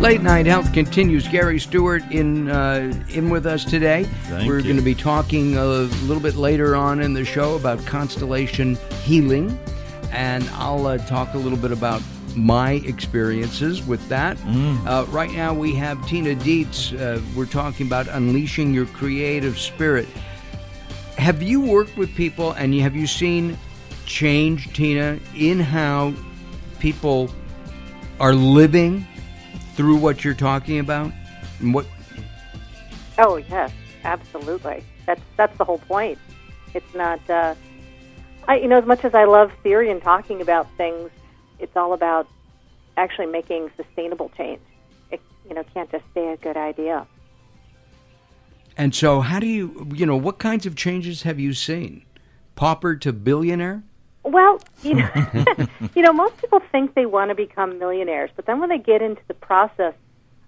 Late Night Health continues. Gary Stewart in with us today. We're going to be talking a little bit later on in the show about constellation healing, and I'll talk a little bit about my experiences with that. Right now we have Tina Dietz. We're talking about unleashing your creative spirit. Have you worked with people and have you seen change, Tina, in how people are living through what you're talking about? And what? Oh, yes, absolutely. That's the whole point. It's not, as much as I love theory and talking about things, it's all about actually making sustainable change. It, can't just stay a good idea. And so how do you, what kinds of changes have you seen? Pauper to billionaire? Well, most people think they want to become millionaires, but then when they get into the process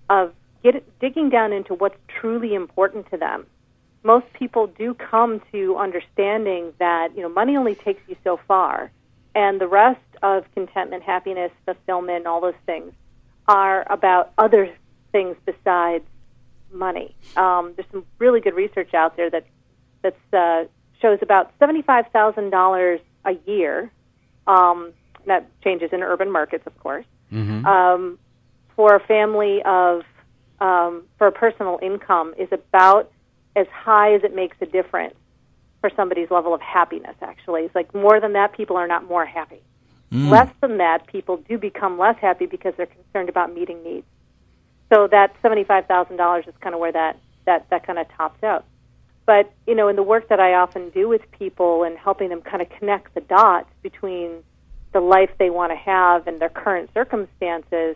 of digging down into what's truly important to them, most people do come to understanding that, money only takes you so far, and the rest of contentment, happiness, fulfillment, all those things are about other things besides money. There's some really good research out there that shows about $75,000 a year. That changes in urban markets, of course. For a family for a personal income is about as high as it makes a difference for somebody's level of happiness, actually. It's like more than that, people are not more happy. Less than that, people do become less happy because they're concerned about meeting needs. So that $75,000 is kind of where that kind of tops out. But, in the work that I often do with people and helping them kind of connect the dots between the life they want to have and their current circumstances,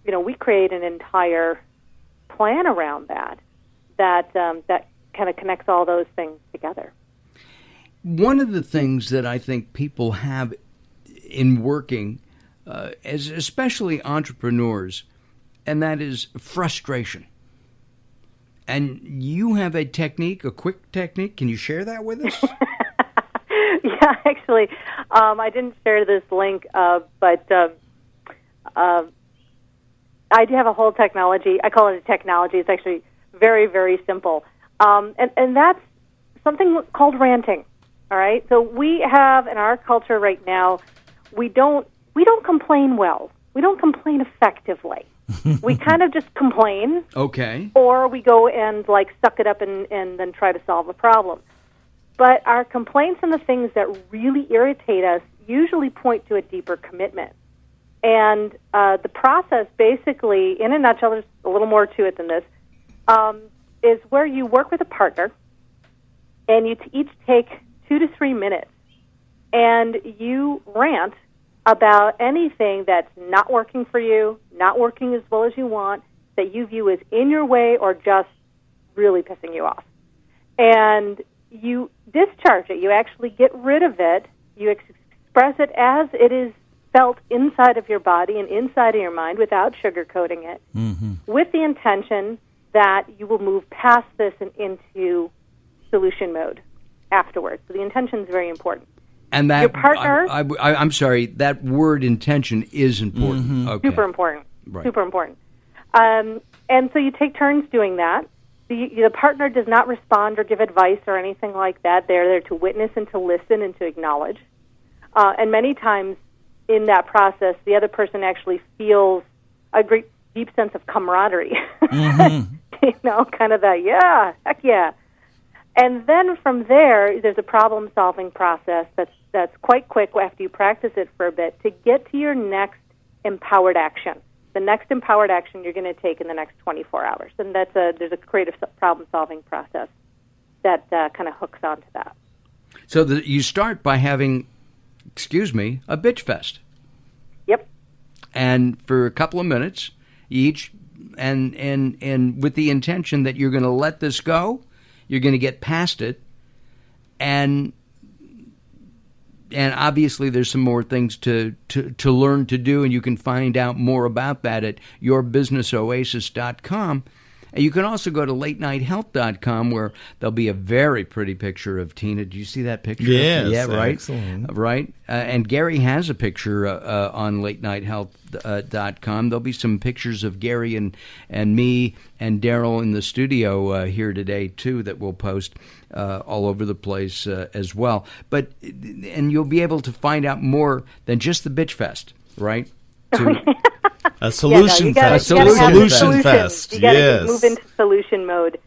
we create an entire plan around that kind of connects all those things together. One of the things that I think people have in working, as especially entrepreneurs, and that is frustration. And you have a technique, a quick technique. Can you share that with us? Yeah, actually, I didn't share this link, but I do have a whole technology. I call it a technology. It's actually very, very simple. And that's something called ranting, all right? So we have, in our culture right now, we don't complain well. We don't complain effectively. We kind of just complain. Okay. Or we go and, suck it up and then try to solve a problem. But our complaints and the things that really irritate us usually point to a deeper commitment. And the process, basically, in a nutshell, there's a little more to it than this, is where you work with a partner, and you each take 2 to 3 minutes, and you rant about anything that's not working for you, not working as well as you want, that you view as in your way or just really pissing you off. And you discharge it. You actually get rid of it. You express it as it is felt inside of your body and inside of your mind without sugarcoating it, with the intention that you will move past this and into solution mode afterwards. So the intention is very important. And that your partner, I'm sorry, that word intention is important. Okay. Super important. Right. Super important. And so you take turns doing that. The partner does not respond or give advice or anything like that. They're there to witness and to listen and to acknowledge. And many times in that process, the other person actually feels a great deep sense of camaraderie. Kind of that, yeah, heck yeah. And then from there, there's a problem-solving process that's quite quick after you practice it for a bit to get to your next empowered action. The next empowered action you're going to take in the next 24 hours. And there's a creative problem-solving process that kind of hooks onto that. So you start by having, a bitch fest. Yep. And for a couple of minutes each, and with the intention that you're going to let this go, you're going to get past it, and obviously there's some more things to learn to do, and you can find out more about that at yourbusinessoasis.com. And you can also go to latenighthealth.com, where there'll be a very pretty picture of Tina. Do you see that picture? Yes, yeah, right. Excellent. Right. And Gary has a picture on latenighthealth.com. There'll be some pictures of Gary and me and Daryl in the studio here today, too, that we'll post all over the place as well. And you'll be able to find out more than just the Bitch Fest, right? A solution fest. A solution fest. You got to move into solution mode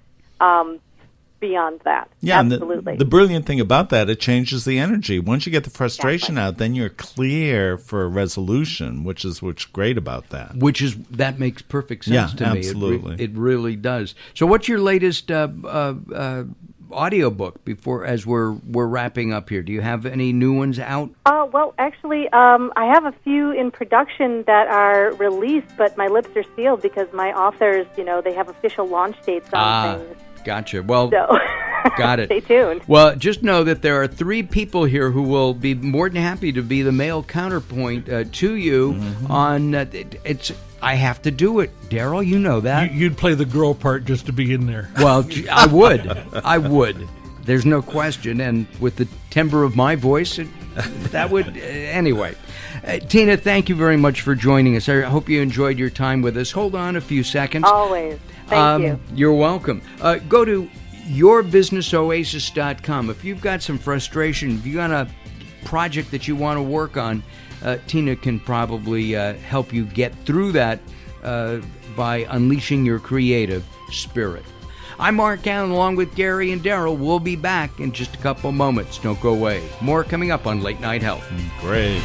beyond that. Yeah, absolutely. And the brilliant thing about that, it changes the energy. Once you get the frustration out, then you're clear for a resolution, which is what's great about that. That makes perfect sense to me. Absolutely. It really does. So what's your latest audiobook as we're wrapping up here? Do you have any new ones out? Well, actually, I have a few in production that are released, but my lips are sealed because my authors, they have official launch dates on things. Gotcha. Well, got it. Stay tuned. Well, just know that there are 3 people here who will be more than happy to be the male counterpoint to you on it's. I have to do it, Daryl. You know that. You'd play the girl part just to be in there. Well, I would. I would. There's no question. And with the timbre of my voice, that would anyway. Tina, thank you very much for joining us. I hope you enjoyed your time with us. Hold on a few seconds. Always. Thank you. You're welcome. Go to yourbusinessoasis.com. If you've got some frustration, if you've got a project that you want to work on, Tina can probably help you get through that by unleashing your creative spirit. I'm Mark Alyn, along with Gary and Daryl. We'll be back in just a couple moments. Don't go away. More coming up on Late Night Health. Great.